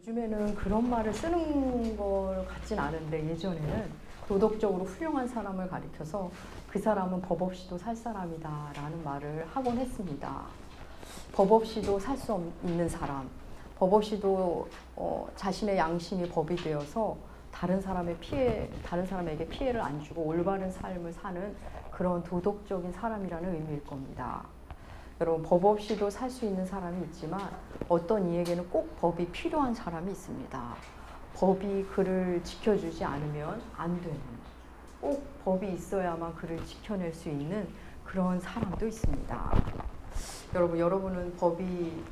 요즘에는 그런 말을 쓰는 걸 같진 않은데 예전에는 도덕적으로 훌륭한 사람을 가리켜서 그 사람은 법 없이도 살 사람이다 라는 말을 하곤 했습니다. 법 없이도 살 수 있는 사람, 법 없이도 자신의 양심이 법이 되어서 다른 사람에게 피해를 안 주고 올바른 삶을 사는 그런 도덕적인 사람이라는 의미일 겁니다. 여러분, 법 없이도 살 수 있는 사람이 있지만 어떤 이에게는 꼭 법이 필요한 사람이 있습니다. 법이 그를 지켜주지 않으면 안 되는, 꼭 법이 있어야만 그를 지켜낼 수 있는 그런 사람도 있습니다. 여러분은 법이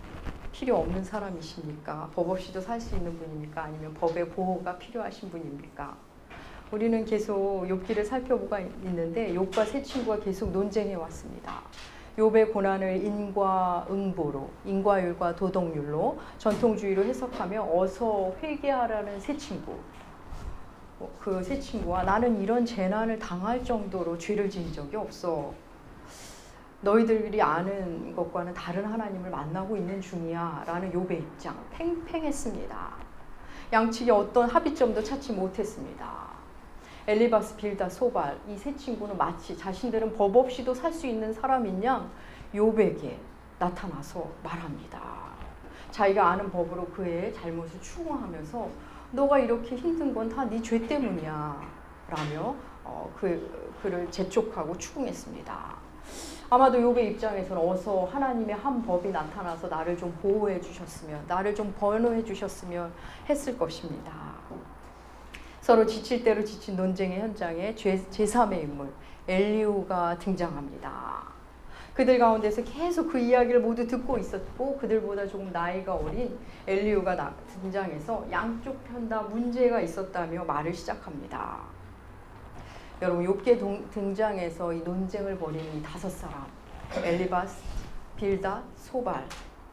필요 없는 사람이십니까? 법 없이도 살 수 있는 분입니까? 아니면 법의 보호가 필요하신 분입니까? 우리는 계속 욥기를 살펴보고 있는데 욥과 세 친구가 계속 논쟁해 왔습니다. 욥의 고난을 인과응보로, 인과율과 도덕률로, 전통주의로 해석하며 어서 회개하라는 세 친구. 그 세 친구와 나는 이런 재난을 당할 정도로 죄를 지은 적이 없어. 너희들이 아는 것과는 다른 하나님을 만나고 있는 중이야 라는 욥의 입장, 팽팽했습니다. 양측이 어떤 합의점도 찾지 못했습니다. 엘리바스, 빌다, 소발, 이 세 친구는 마치 자신들은 법 없이도 살 수 있는 사람인 양 욥에게 나타나서 말합니다. 자기가 아는 법으로 그의 잘못을 추궁하면서 너가 이렇게 힘든 건 다 네 죄 때문이야 라며 그를 재촉하고 추궁했습니다. 아마도 욥의 입장에서는 어서 하나님의 한 법이 나타나서 나를 좀 보호해 주셨으면, 나를 좀 번호해 주셨으면 했을 것입니다. 서로 지칠 대로 지친 논쟁의 현장에 제3의 인물 엘리후가 등장합니다. 그들 가운데서 계속 그 이야기를 모두 듣고 있었고 그들보다 조금 나이가 어린 엘리후가 등장해서 양쪽 편 다 문제가 있었다며 말을 시작합니다. 여러분, 욥기에 등장해서 이 논쟁을 벌이는 이 다섯 사람, 엘리바스, 빌닷, 소발,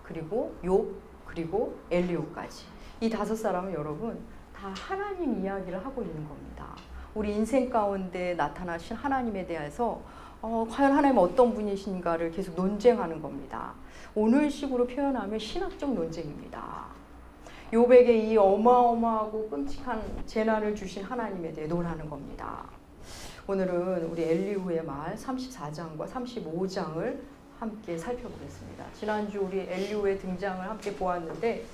그리고 욥, 그리고 엘리후까지, 이 다섯 사람은 여러분 다 하나님 이야기를 하고 있는 겁니다. 우리 인생 가운데 나타나신 하나님에 대해서 과연 하나님은 어떤 분이신가를 계속 논쟁하는 겁니다. 오늘식으로 표현하면 신학적 논쟁입니다. 욥에게 이 어마어마하고 끔찍한 재난을 주신 하나님에 대해 논하는 겁니다. 오늘은 우리 엘리후의 말 34장과 35장을 함께 살펴보겠습니다. 지난주 우리 엘리후의 등장을 함께 보았는데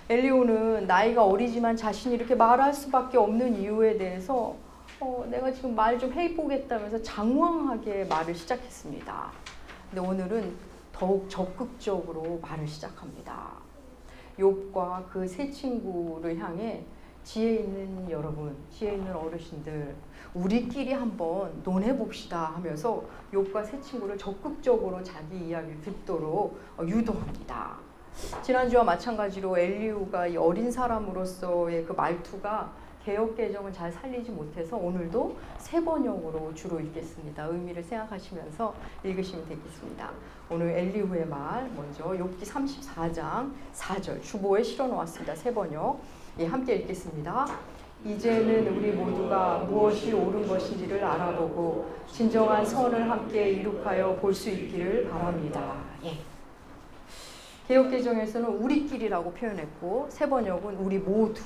엘리후는 나이가 어리지만 자신이 이렇게 말할 수밖에 없는 이유에 대해서 내가 지금 말 좀 해보겠다면서 장황하게 말을 시작했습니다. 근데 오늘은 더욱 적극적으로 말을 시작합니다. 욥과 그 세 친구를 향해 지혜 있는 여러분, 지혜 있는 어르신들, 우리끼리 한번 논해봅시다 하면서 욥과 세 친구를 적극적으로 자기 이야기를 듣도록 유도합니다. 지난주와 마찬가지로 엘리후가 이 어린 사람으로서의 그 말투가 개역개정을 잘 살리지 못해서 오늘도 새 번역으로 주로 읽겠습니다. 의미를 생각하시면서 읽으시면 되겠습니다. 오늘 엘리후의 말 먼저 욥기 34장 4절 주보에 실어놓았습니다. 새 번역. 함께 읽겠습니다. 이제는 우리 모두가 무엇이 옳은 것인지를 알아보고 진정한 선을 함께 이룩하여 볼 수 있기를 바랍니다. 개역개정에서는 우리끼리라고 표현했고 새 번역은 우리 모두,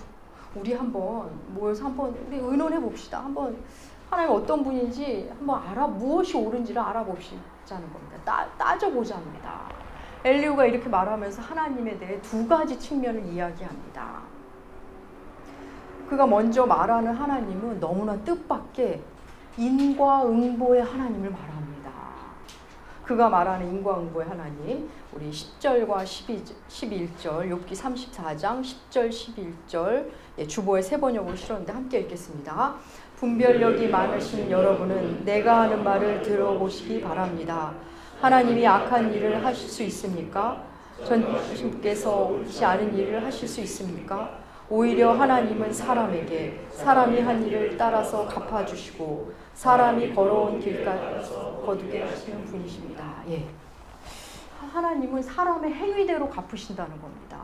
우리 한번 모여서 한번 우리 의논해 봅시다. 한번 하나님 어떤 분인지 한번 무엇이 옳은지를 알아봅시자는 겁니다. 따져보자입니다. 엘리후가 이렇게 말하면서 하나님에 대해 두 가지 측면을 이야기합니다. 그가 먼저 말하는 하나님은 너무나 뜻밖의 인과응보의 하나님을 말합니다. 그가 말하는 인과응보의 하나님, 우리 10절과 11절, 욥기 34장 10절, 11절 주보에 새 번역으로 실었는데 함께 읽겠습니다. 분별력이 많으신 여러분은 내가 하는 말을 들어보시기 바랍니다. 하나님이 악한 일을 하실 수 있습니까? 전주께서 옳지 않은 일을 하실 수 있습니까? 오히려 하나님은 사람에게 사람이 한 일을 따라서 갚아주시고 사람이 걸어온 길까지 거두게 하시는 분이십니다. 하나님은 사람의 행위대로 갚으신다는 겁니다.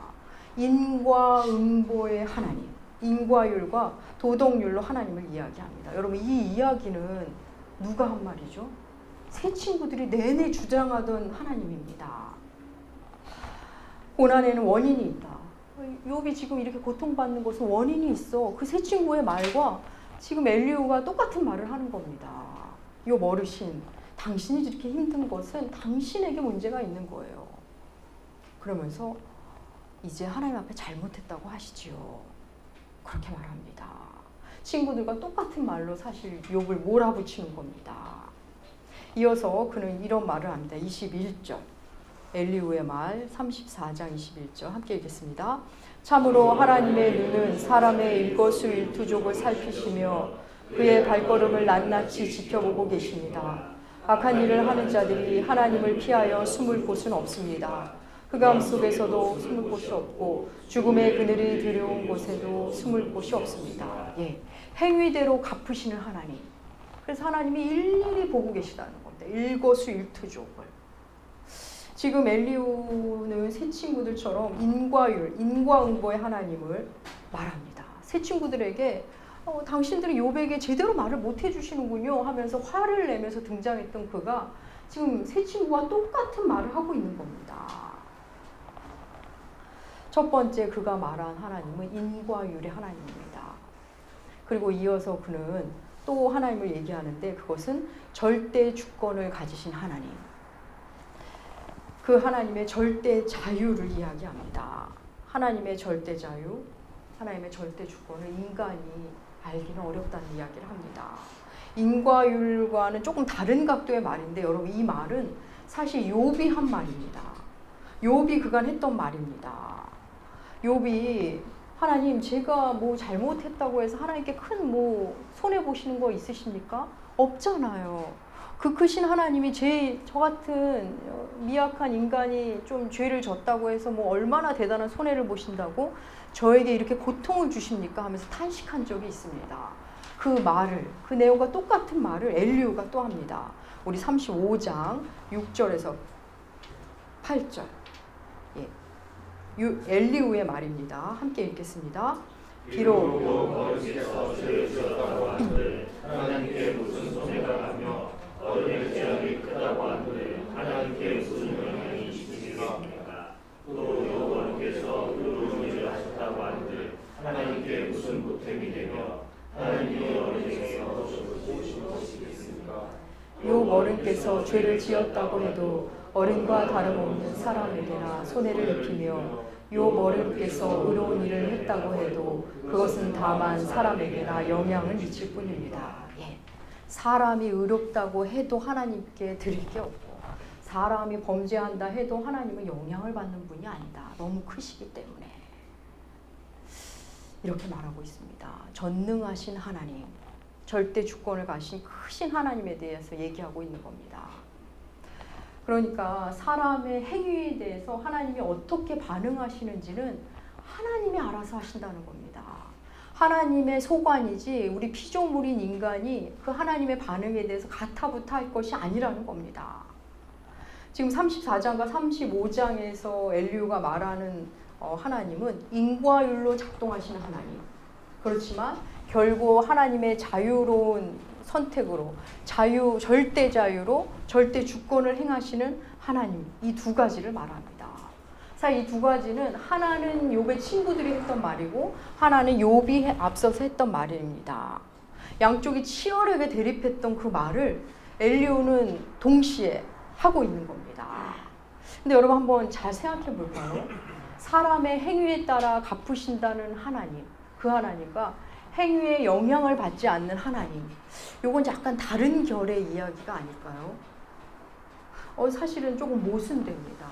인과응보의 하나님, 인과율과 도덕률로 하나님을 이야기합니다. 여러분, 이 이야기는 누가 한 말이죠? 세 친구들이 내내 주장하던 하나님입니다. 고난에는 원인이 있다. 욥이 지금 이렇게 고통받는 것은 원인이 있어. 그 세 친구의 말과 지금 엘리후가 똑같은 말을 하는 겁니다. 욥 어르신, 당신이 이렇게 힘든 것은 당신에게 문제가 있는 거예요. 그러면서 이제 하나님 앞에 잘못했다고 하시지요. 그렇게 말합니다. 친구들과 똑같은 말로 사실 욥을 몰아붙이는 겁니다. 이어서 그는 이런 말을 합니다. 21절. 엘리후의 말 34장 21절 함께 읽겠습니다. 참으로 하나님의 눈은 사람의 일거수일투족을 살피시며 그의 발걸음을 낱낱이 지켜보고 계십니다. 악한 일을 하는 자들이 하나님을 피하여 숨을 곳은 없습니다. 흑암 속에서도 숨을 곳이 없고 죽음의 그늘이 두려운 곳에도 숨을 곳이 없습니다. 예, 행위대로 갚으시는 하나님. 그래서 하나님이 일일이 보고 계시다는 겁니다. 일거수일투족을. 지금 엘리후는 세 친구들처럼 인과율, 인과응보의 하나님을 말합니다. 세 친구들에게 당신들은 욥에게 제대로 말을 못 해주시는군요 하면서 화를 내면서 등장했던 그가 지금 세 친구와 똑같은 말을 하고 있는 겁니다. 첫 번째 그가 말한 하나님은 인과율의 하나님입니다. 그리고 이어서 그는 또 하나님을 얘기하는데 그것은 절대 주권을 가지신 하나님. 그 하나님의 절대 자유를 이야기합니다. 하나님의 절대 자유, 하나님의 절대 주권을 인간이 알기는 어렵다는 이야기를 합니다. 인과율과는 조금 다른 각도의 말인데 여러분 이 말은 사실 욥이 한 말입니다. 욥이 그간 했던 말입니다. 욥이 하나님 제가 뭐 잘못했다고 해서 하나님께 큰 뭐 손해 보시는 거 있으십니까? 없잖아요. 그 크신 하나님이 저 같은 미약한 인간이 좀 죄를 졌다고 해서 뭐 얼마나 대단한 손해를 보신다고 저에게 이렇게 고통을 주십니까? 하면서 탄식한 적이 있습니다. 그 말을, 그 내용과 똑같은 말을 엘리후가 또 합니다. 우리 35장 6절에서 8절. 예. 엘리후의 말입니다. 함께 읽겠습니다. 비록 하나님께 무슨 손해가 가며 어른의 죄악이 크다고 한들 하나님께 무슨 영향이 있으시겠습니까? 또 여호와께서 의로운 일을 하셨다고 한들 하나님께 무슨 보탬이 되며 하나님의 어른에게서 무엇이 것이겠습니까? 욥 어른께서 죄를 지었다고 해도 어른과 다름없는 사람에게나 손해를 입히며 욥 어른께서 의로운 일을 했다고 해도 그것은 다만 사람에게나 영향을 미칠 뿐입니다. 예. 사람이 의롭다고 해도 하나님께 드릴 게 없고 사람이 범죄한다 해도 하나님은 영향을 받는 분이 아니다. 너무 크시기 때문에 이렇게 말하고 있습니다. 전능하신 하나님, 절대 주권을 가신 크신 하나님에 대해서 얘기하고 있는 겁니다. 그러니까 사람의 행위에 대해서 하나님이 어떻게 반응하시는지는 하나님이 알아서 하신다는 겁니다. 하나님의 소관이지 우리 피조물인 인간이 그 하나님의 반응에 대해서 가타부타 할 것이 아니라는 겁니다. 지금 34장과 35장에서 엘리후가 말하는 하나님은 인과율로 작동하시는 하나님. 그렇지만 결국 하나님의 자유로운 선택으로 절대 자유로 절대 주권을 행하시는 하나님, 이 두 가지를 말합니다. 사실 이 두 가지는 하나는 욥의 친구들이 했던 말이고 하나는 욥이 앞서서 했던 말입니다. 양쪽이 치열하게 대립했던 그 말을 엘리후는 동시에 하고 있는 겁니다. 근데 여러분 한번 잘 생각해 볼까요? 사람의 행위에 따라 갚으신다는 하나님, 그 하나님과 행위에 영향을 받지 않는 하나님, 요건 약간 다른 결의 이야기가 아닐까요? 사실은 조금 모순됩니다.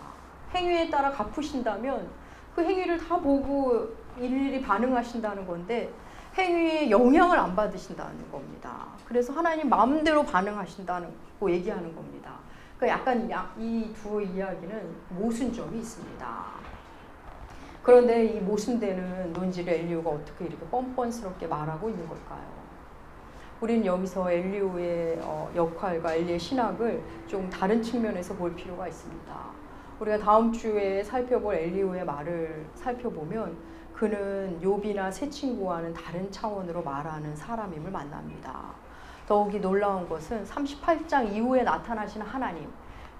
행위에 따라 갚으신다면 그 행위를 다 보고 일일이 반응하신다는 건데 행위에 영향을 안 받으신다는 겁니다. 그래서 하나님 마음대로 반응하신다고 얘기하는 겁니다. 그러니까 약간 이 두 이야기는 모순점이 있습니다. 그런데 이 모순되는 논지를 엘리후가 어떻게 이렇게 뻔뻔스럽게 말하고 있는 걸까요? 우리는 여기서 엘리후의 역할과 엘리의 신학을 좀 다른 측면에서 볼 필요가 있습니다. 우리가 다음 주에 살펴볼 엘리후의 말을 살펴보면 그는 욥이나 세 친구와는 다른 차원으로 말하는 사람임을 만납니다. 더욱이 놀라운 것은 38장 이후에 나타나시는 하나님,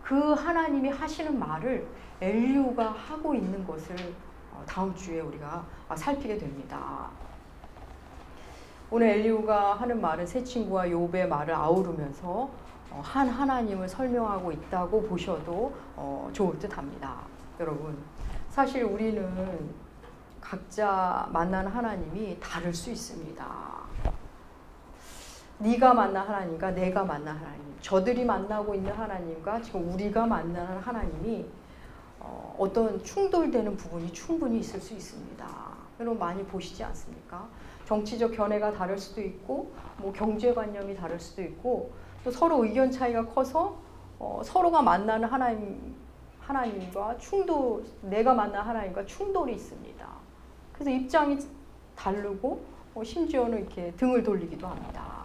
그 하나님이 하시는 말을 엘리후가 하고 있는 것을 다음 주에 우리가 살피게 됩니다. 오늘 엘리후가 하는 말은 세 친구와 욥의 말을 아우르면서 한 하나님을 설명하고 있다고 보셔도 좋을 듯합니다. 여러분, 사실 우리는 각자 만난 하나님이 다를 수 있습니다. 네가 만난 하나님과 내가 만난 하나님, 저들이 만나고 있는 하나님과 지금 우리가 만나는 하나님이 어떤 충돌되는 부분이 충분히 있을 수 있습니다. 여러분 많이 보시지 않습니까? 정치적 견해가 다를 수도 있고, 뭐 경제관념이 다를 수도 있고, 또 서로 의견 차이가 커서 서로가 만나는 하나님과 내가 만난 하나님과 충돌이 있습니다. 그래서 입장이 다르고 심지어는 이렇게 등을 돌리기도 합니다.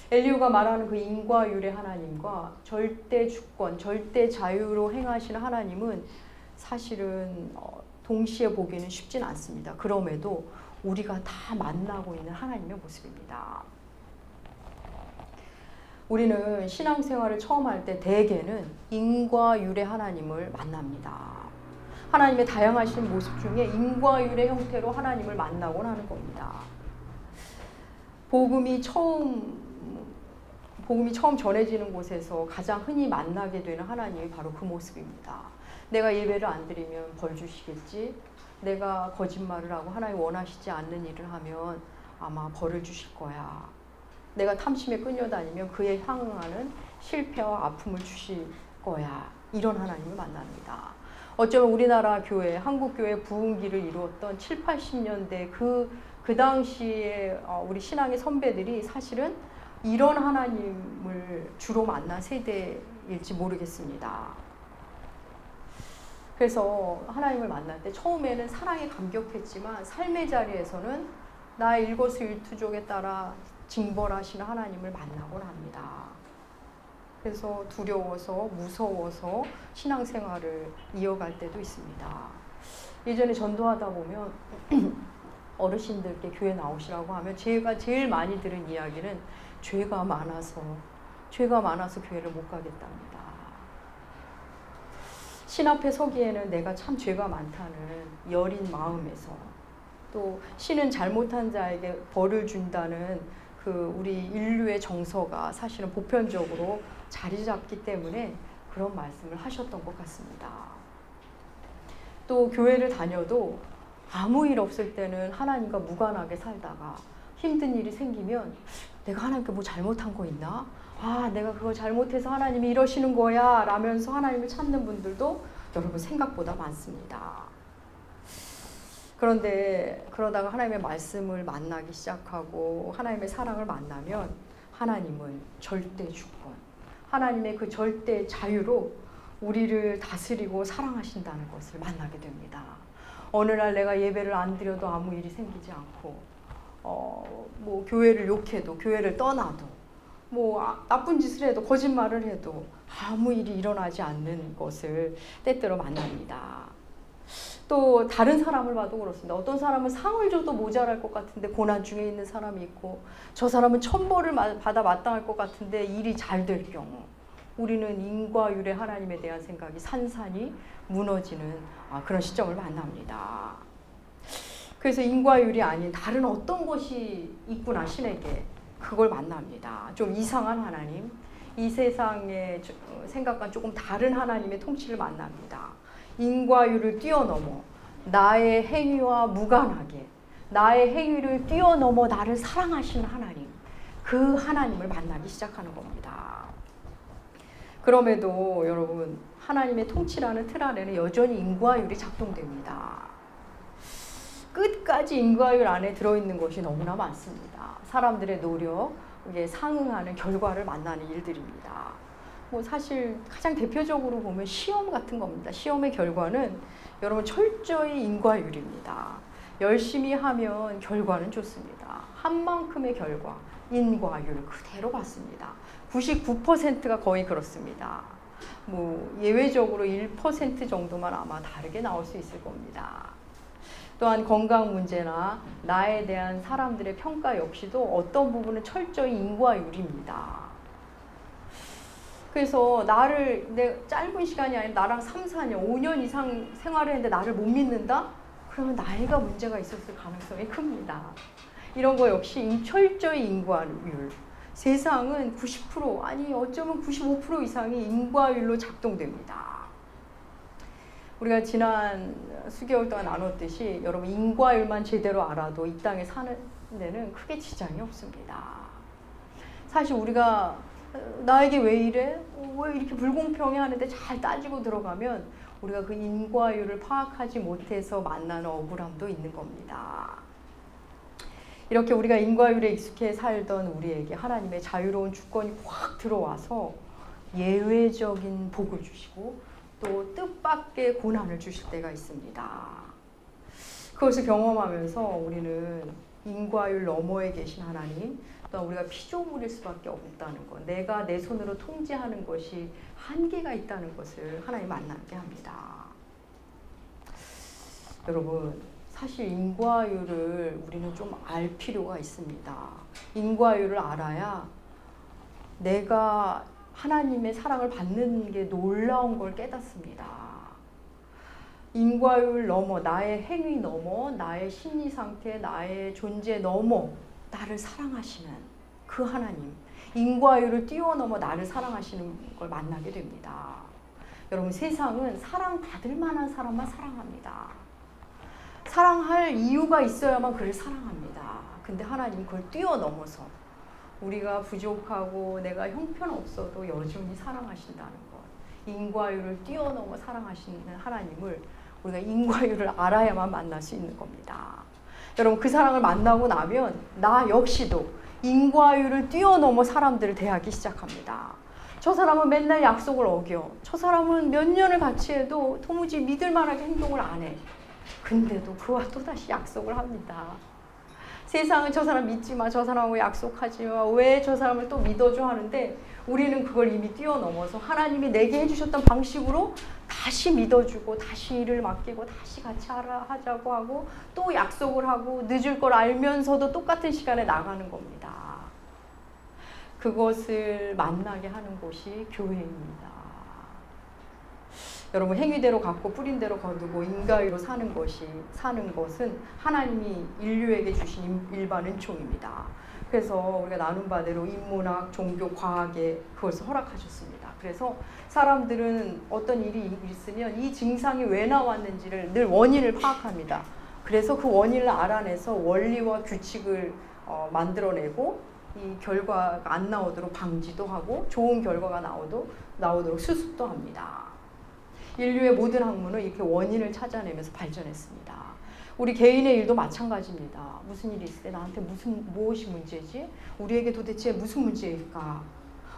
엘리후가 말하는 그 인과 율의 하나님과 절대 주권, 절대 자유로 행하시는 하나님은 사실은 동시에 보기는 쉽진 않습니다. 그럼에도 우리가 다 만나고 있는 하나님의 모습입니다. 우리는 신앙생활을 처음 할 때 대개는 인과 율의 하나님을 만납니다. 하나님의 다양하신 모습 중에 인과 율의 형태로 하나님을 만나곤 하는 겁니다. 복음이 처음 전해지는 곳에서 가장 흔히 만나게 되는 하나님이 바로 그 모습입니다. 내가 예배를 안 드리면 벌 주시겠지? 내가 거짓말을 하고 하나님 원하시지 않는 일을 하면 아마 벌을 주실 거야. 내가 탐심에 끌려다니면 그에 향응하는 실패와 아픔을 주실 거야. 이런 하나님을 만납니다. 어쩌면 우리나라 교회, 한국 교회 부흥기를 이루었던 7, 80년대 그 당시에 우리 신앙의 선배들이 사실은 이런 하나님을 주로 만난 세대일지 모르겠습니다. 그래서 하나님을 만날 때 처음에는 사랑에 감격했지만 삶의 자리에서는 나의 일거수일투족에 따라 징벌하시는 하나님을 만나곤 합니다. 그래서 두려워서 무서워서 신앙생활을 이어갈 때도 있습니다. 예전에 전도하다 보면 어르신들께 교회 나오시라고 하면 제가 제일 많이 들은 이야기는 죄가 많아서 교회를 못 가겠답니다. 신 앞에 서기에는 내가 참 죄가 많다는 여린 마음에서, 또 신은 잘못한 자에게 벌을 준다는 그 우리 인류의 정서가 사실은 보편적으로 자리 잡기 때문에 그런 말씀을 하셨던 것 같습니다. 또 교회를 다녀도 아무 일 없을 때는 하나님과 무관하게 살다가 힘든 일이 생기면 내가 하나님께 뭐 잘못한 거 있나? 내가 그거 잘못해서 하나님이 이러시는 거야 라면서 하나님을 찾는 분들도 여러분 생각보다 많습니다. 그런데 그러다가 하나님의 말씀을 만나기 시작하고 하나님의 사랑을 만나면 하나님은 절대 주권, 하나님의 그 절대 자유로 우리를 다스리고 사랑하신다는 것을 만나게 됩니다. 어느 날 내가 예배를 안 드려도 아무 일이 생기지 않고 뭐 교회를 욕해도 교회를 떠나도 뭐 나쁜 짓을 해도 거짓말을 해도 아무 일이 일어나지 않는 것을 때때로 만납니다. 또 다른 사람을 봐도 그렇습니다. 어떤 사람은 상을 줘도 모자랄 것 같은데 고난 중에 있는 사람이 있고, 저 사람은 천벌을 받아 마땅할 것 같은데 일이 잘 될 경우 우리는 인과 율의 하나님에 대한 생각이 산산이 무너지는 그런 시점을 만납니다. 그래서 인과 율이 아닌 다른 어떤 것이 있구나 신에게, 그걸 만납니다. 좀 이상한 하나님, 이 세상의 생각과 조금 다른 하나님의 통치를 만납니다. 인과 율을 뛰어넘어 나의 행위와 무관하게 나의 행위를 뛰어넘어 나를 사랑하시는 하나님, 그 하나님을 만나기 시작하는 겁니다. 그럼에도 여러분, 하나님의 통치라는 틀 안에는 여전히 인과율이 작동됩니다. 끝까지 인과율 안에 들어있는 것이 너무나 많습니다. 사람들의 노력에 상응하는 결과를 만나는 일들입니다. 뭐 사실 가장 대표적으로 보면 시험 같은 겁니다. 시험의 결과는 여러분 철저히 인과율입니다. 열심히 하면 결과는 좋습니다. 한 만큼의 결과, 인과율 그대로 받습니다. 99%가 거의 그렇습니다. 뭐 예외적으로 1% 정도만 아마 다르게 나올 수 있을 겁니다. 또한 건강 문제나 나에 대한 사람들의 평가 역시도 어떤 부분은 철저히 인과율입니다. 그래서 내 짧은 시간이 아니라 나랑 3, 4년, 5년 이상 생활을 했는데 나를 못 믿는다? 그러면 나이가 문제가 있었을 가능성이 큽니다. 이런 거 역시 철저히 인과율. 세상은 90% 아니 어쩌면 95% 이상이 인과율로 작동됩니다. 우리가 지난 수개월 동안 나눴듯이 여러분 인과율만 제대로 알아도 이 땅에 사는 데는 크게 지장이 없습니다. 사실 우리가 나에게 왜 이래? 왜 이렇게 불공평해 하는데 잘 따지고 들어가면 우리가 그 인과율을 파악하지 못해서 만나는 억울함도 있는 겁니다. 이렇게 우리가 인과율에 익숙해 살던 우리에게 하나님의 자유로운 주권이 확 들어와서 예외적인 복을 주시고 또 뜻밖의 고난을 주실 때가 있습니다. 그것을 경험하면서 우리는 인과율 너머에 계신 하나님, 또 우리가 피조물일 수밖에 없다는 것, 내가 내 손으로 통제하는 것이 한계가 있다는 것을 하나님 만나게 합니다. 여러분, 사실 인과율을 우리는 좀 알 필요가 있습니다. 인과율을 알아야 내가 하나님의 사랑을 받는 게 놀라운 걸 깨닫습니다. 인과율 넘어, 나의 행위 넘어, 나의 심리 상태, 나의 존재 넘어 나를 사랑하시는 그 하나님, 인과율을 뛰어넘어 나를 사랑하시는 걸 만나게 됩니다. 여러분, 세상은 사랑받을 만한 사람만 사랑합니다. 사랑할 이유가 있어야만 그를 사랑합니다. 근데 하나님은 그걸 뛰어넘어서 우리가 부족하고 내가 형편없어도 여전히 사랑하신다는 것, 인과율을 뛰어넘어 사랑하시는 하나님을 우리가 인과율을 알아야만 만날 수 있는 겁니다. 여러분, 그 사랑을 만나고 나면 나 역시도 인과율을 뛰어넘어 사람들을 대하기 시작합니다. 저 사람은 맨날 약속을 어겨. 저 사람은 몇 년을 같이 해도 도무지 믿을 만하게 행동을 안 해. 근데도 그와 또다시 약속을 합니다. 세상은 저 사람 믿지 마, 저 사람하고 약속하지 마, 왜 저 사람을 또 믿어줘 하는데 우리는 그걸 이미 뛰어넘어서 하나님이 내게 해주셨던 방식으로 다시 믿어주고 다시 일을 맡기고 다시 같이 하자고 하고 또 약속을 하고 늦을 걸 알면서도 똑같은 시간에 나가는 겁니다. 그것을 만나게 하는 곳이 교회입니다. 여러분, 행위대로 갖고 뿌린 대로 거두고 인과율로 사는 것은 하나님이 인류에게 주신 일반 은총입니다. 그래서 우리가 나눈 바대로 인문학, 종교, 과학에 그것을 허락하셨습니다. 그래서 사람들은 어떤 일이 있으면 이 증상이 왜 나왔는지를 늘 원인을 파악합니다. 그래서 그 원인을 알아내서 원리와 규칙을 만들어내고 이 결과가 안 나오도록 방지도 하고 좋은 결과가 나오도록 수습도 합니다. 인류의 모든 학문은 이렇게 원인을 찾아내면서 발전했습니다. 우리 개인의 일도 마찬가지입니다. 무슨 일이 있을 때 나한테 무엇이 문제지? 우리에게 도대체 무슨 문제일까?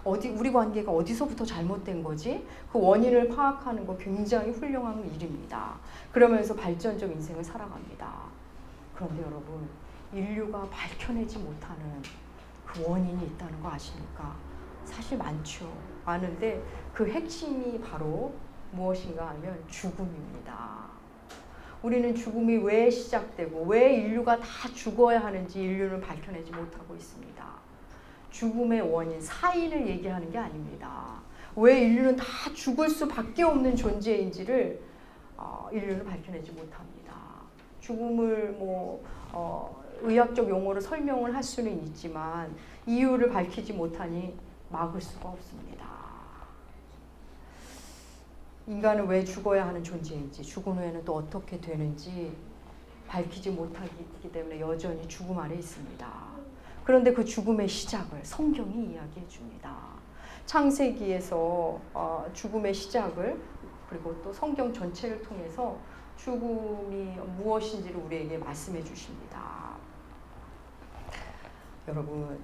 우리 관계가 어디서부터 잘못된 거지? 그 원인을 파악하는 거 굉장히 훌륭한 일입니다. 그러면서 발전적 인생을 살아갑니다. 그런데 여러분, 인류가 밝혀내지 못하는 그 원인이 있다는 거 아십니까? 사실 많죠. 많은데 그 핵심이 바로 무엇인가 하면 죽음입니다. 우리는 죽음이 왜 시작되고 왜 인류가 다 죽어야 하는지 인류는 밝혀내지 못하고 있습니다. 죽음의 원인, 사인을 얘기하는 게 아닙니다. 왜 인류는 다 죽을 수밖에 없는 존재인지를 인류는 밝혀내지 못합니다. 죽음을 의학적 용어로 설명을 할 수는 있지만 이유를 밝히지 못하니 막을 수가 없습니다. 인간은 왜 죽어야 하는 존재인지, 죽은 후에는 또 어떻게 되는지 밝히지 못하기 때문에 여전히 죽음 아래 있습니다. 그런데 그 죽음의 시작을 성경이 이야기해 줍니다. 창세기에서 죽음의 시작을, 그리고 또 성경 전체를 통해서 죽음이 무엇인지를 우리에게 말씀해 주십니다. 여러분,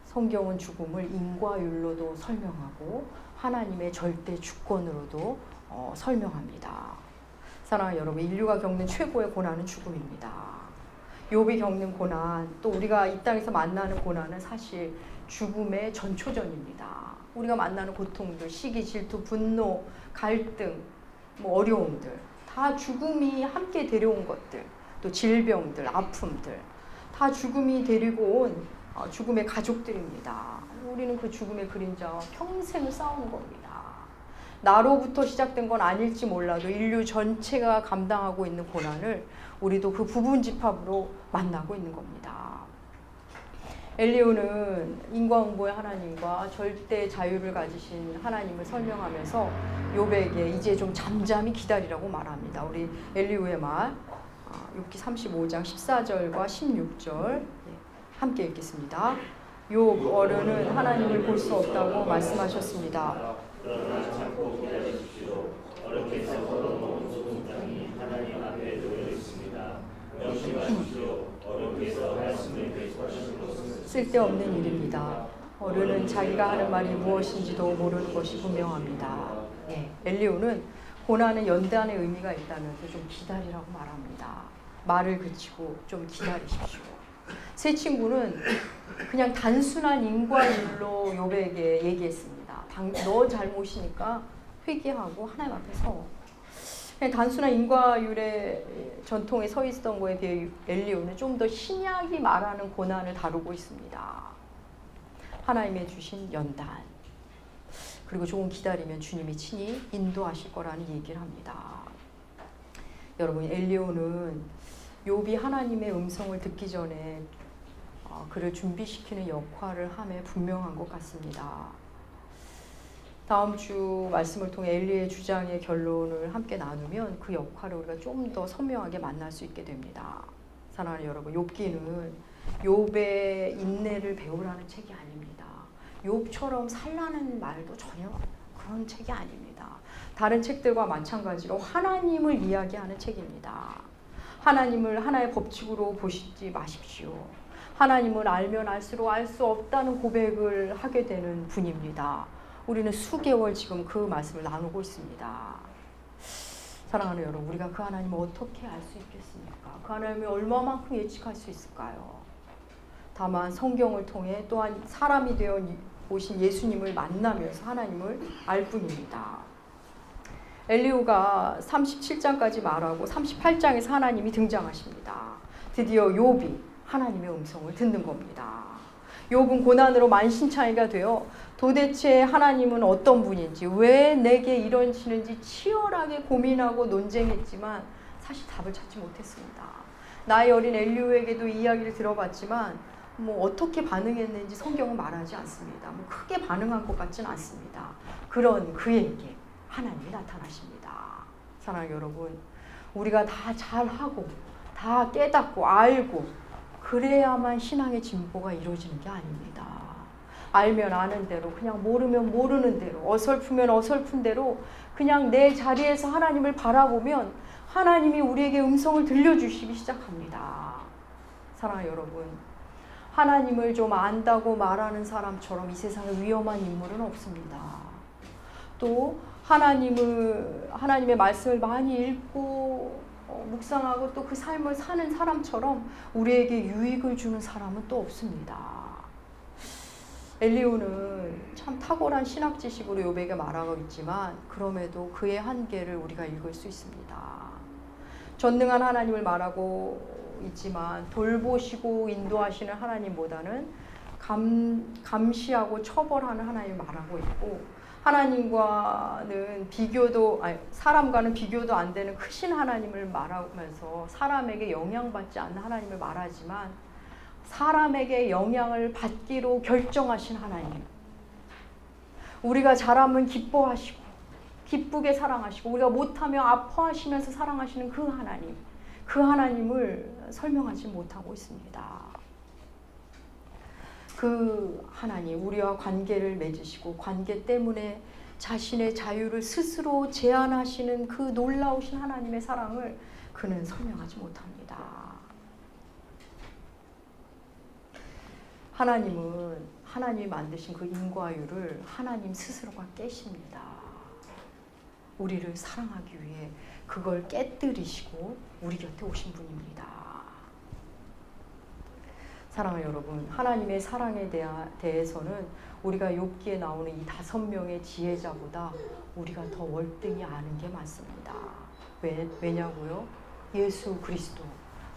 성경은 죽음을 인과율로도 설명하고 하나님의 절대 주권으로도 설명합니다. 사랑하는 여러분, 인류가 겪는 최고의 고난은 죽음입니다. 욥이 겪는 고난, 또 우리가 이 땅에서 만나는 고난은 사실 죽음의 전초전입니다. 우리가 만나는 고통들, 시기, 질투, 분노, 갈등, 어려움들, 다 죽음이 함께 데려온 것들, 또 질병들, 아픔들, 다 죽음이 데리고 온 죽음의 가족들입니다. 우리는 그 죽음의 그림자와 평생을 싸우는 겁니다. 나로부터 시작된 건 아닐지 몰라도 인류 전체가 감당하고 있는 고난을 우리도 그 부분 집합으로 만나고 있는 겁니다. 엘리후는 인과응보의 하나님과 절대 자유를 가지신 하나님을 설명하면서 욥에게 이제 좀 잠잠히 기다리라고 말합니다. 우리 엘리후의 말 욥기 35장 14절과 16절 함께 읽겠습니다. 욥 어른은 하나님을 볼 수 없다고 말씀하셨습니다. 그러나 참고 기다리십시오. 어렵게 썩어놓은 좁은 땅이 하나님 앞에 놓여 있습니다. 명심하십시오. 어른께서 말씀을 대속하시는 것은 쓸데없는 일입니다. 어른은 자기가 하는 말이 무엇인지도 모르는 것이 분명합니다. 엘리후는 고난은 연단의 의미가 있다면서 좀 기다리라고 말합니다. 말을 그치고 좀 기다리십시오. 세 친구는 그냥 단순한 인과율로 욥에게 얘기했습니다. 너 잘못이니까 회개하고 하나님 앞에서 그냥 단순한 인과율의 전통에 서 있었던 거에 비해 엘리후는 좀 더 신약이 말하는 고난을 다루고 있습니다. 하나님의 주신 연단 그리고 조금 기다리면 주님이 친히 인도하실 거라는 얘기를 합니다. 여러분 엘리후는 욥이 하나님의 음성을 듣기 전에 그를 준비시키는 역할을 함에 분명한 것 같습니다. 다음 주 말씀을 통해 엘리의 주장의 결론을 함께 나누면 그 역할을 우리가 좀 더 선명하게 만날 수 있게 됩니다. 사랑하는 여러분, 욥기는 욥의 인내를 배우라는 책이 아닙니다. 욥처럼 살라는 말도 전혀 그런 책이 아닙니다. 다른 책들과 마찬가지로 하나님을 이야기하는 책입니다. 하나님을 하나의 법칙으로 보시지 마십시오. 하나님을 알면 알수록 알 수 없다는 고백을 하게 되는 분입니다. 우리는 수개월 지금 그 말씀을 나누고 있습니다. 사랑하는 여러분, 우리가 그 하나님을 어떻게 알 수 있겠습니까? 그 하나님을 얼마만큼 예측할 수 있을까요? 다만 성경을 통해 또한 사람이 되어 오신 예수님을 만나면서 하나님을 알 뿐입니다. 엘리후가 37장까지 말하고 38장에서 하나님이 등장하십니다. 드디어 욥이 하나님의 음성을 듣는 겁니다. 욥은 고난으로 만신창이가 되어 도대체 하나님은 어떤 분인지, 왜 내게 이러시는지 치열하게 고민하고 논쟁했지만 사실 답을 찾지 못했습니다. 나의 어린 엘리후에게도 이야기를 들어봤지만 어떻게 반응했는지 성경은 말하지 않습니다. 크게 반응한 것 같지는 않습니다. 그런 그에게 하나님이 나타나십니다. 사랑하는 여러분, 우리가 다 잘하고 다 깨닫고 알고 그래야만 신앙의 진보가 이루어지는 게 아닙니다. 알면 아는 대로, 그냥 모르면 모르는 대로, 어설프면 어설픈 대로 그냥 내 자리에서 하나님을 바라보면 하나님이 우리에게 음성을 들려주시기 시작합니다. 사랑하는 여러분, 하나님을 좀 안다고 말하는 사람처럼 이 세상에 위험한 인물은 없습니다. 또 하나님의 말씀을 많이 읽고 묵상하고 또 그 삶을 사는 사람처럼 우리에게 유익을 주는 사람은 또 없습니다. 엘리후는 참 탁월한 신학 지식으로 욥에게 말하고 있지만 그럼에도 그의 한계를 우리가 읽을 수 있습니다. 전능한 하나님을 말하고 있지만 돌보시고 인도하시는 하나님보다는 감시하고 처벌하는 하나님을 말하고 있고, 사람과는 비교도 안 되는 크신 하나님을 말하면서 사람에게 영향받지 않는 하나님을 말하지만 사람에게 영향을 받기로 결정하신 하나님, 우리가 잘하면 기뻐하시고 기쁘게 사랑하시고 우리가 못하면 아파하시면서 사랑하시는 그 하나님을 설명하지 못하고 있습니다. 그 하나님, 우리와 관계를 맺으시고 관계 때문에 자신의 자유를 스스로 제한하시는 그 놀라우신 하나님의 사랑을 그는 설명하지 못합니다. 하나님은 하나님이 만드신 그 인과율을 하나님 스스로가 깨십니다. 우리를 사랑하기 위해 그걸 깨뜨리시고 우리 곁에 오신 분입니다. 사랑하는 여러분, 하나님의 사랑에 대해서는 우리가 욥기에 나오는 이 5명의 지혜자보다 우리가 더 월등히 아는 게 많습니다. 왜냐고요? 예수 그리스도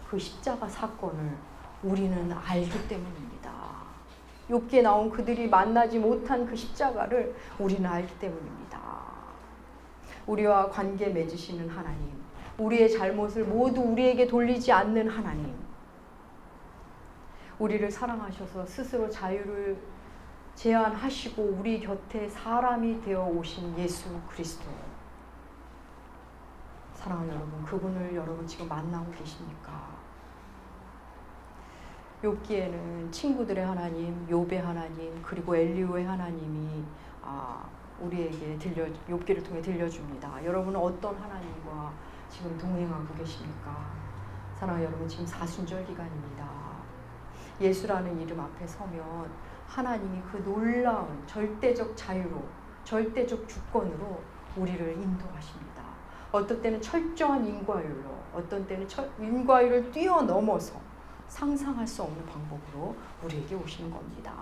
그 십자가 사건을 우리는 알기 때문입니다. 욥기에 나온 그들이 만나지 못한 그 십자가를 우리는 알기 때문입니다. 우리와 관계 맺으시는 하나님, 우리의 잘못을 모두 우리에게 돌리지 않는 하나님, 우리를 사랑하셔서 스스로 자유를 제한하시고 우리 곁에 사람이 되어 오신 예수 그리스도. 사랑하는 여러분, 그분을 여러분 지금 만나고 계십니까? 욥기에는 친구들의 하나님, 욥의 하나님, 그리고 엘리후의 하나님이 우리에게 욥기를 통해 들려줍니다. 여러분은 어떤 하나님과 지금 동행하고 계십니까? 사랑하는 여러분, 지금 사순절 기간입니다. 예수라는 이름 앞에 서면 하나님이 그 놀라운 절대적 자유로, 절대적 주권으로 우리를 인도하십니다. 어떤 때는 철저한 인과율로, 어떤 때는 인과율을 뛰어넘어서 상상할 수 없는 방법으로 우리에게 오시는 겁니다.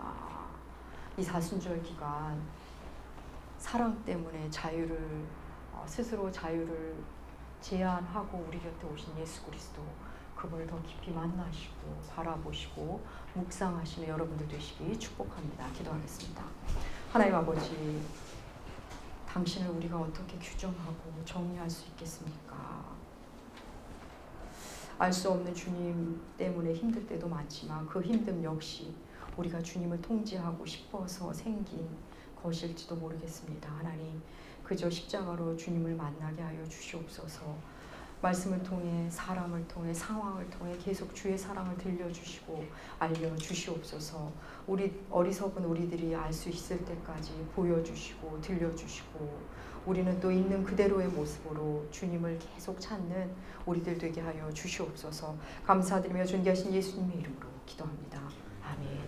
이 사순절 기간 사랑 때문에 스스로 자유를 제한하고 우리 곁에 오신 예수 그리스도, 그분을 더 깊이 만나시고 바라보시고 묵상하시는 여러분들 되시기 축복합니다. 기도하겠습니다. 하나님 아버지, 당신을 우리가 어떻게 규정하고 정의할 수 있겠습니까? 알 수 없는 주님 때문에 힘들 때도 많지만 그 힘듦 역시 우리가 주님을 통제하고 싶어서 생긴 것일지도 모르겠습니다. 하나님, 그저 십자가로 주님을 만나게 하여 주시옵소서. 말씀을 통해, 사람을 통해, 상황을 통해 계속 주의 사랑을 들려주시고 알려주시옵소서. 우리 어리석은 우리들이 알 수 있을 때까지 보여주시고 들려주시고, 우리는 또 있는 그대로의 모습으로 주님을 계속 찾는 우리들 되게 하여 주시옵소서. 감사드리며 존귀하신 예수님의 이름으로 기도합니다. 아멘.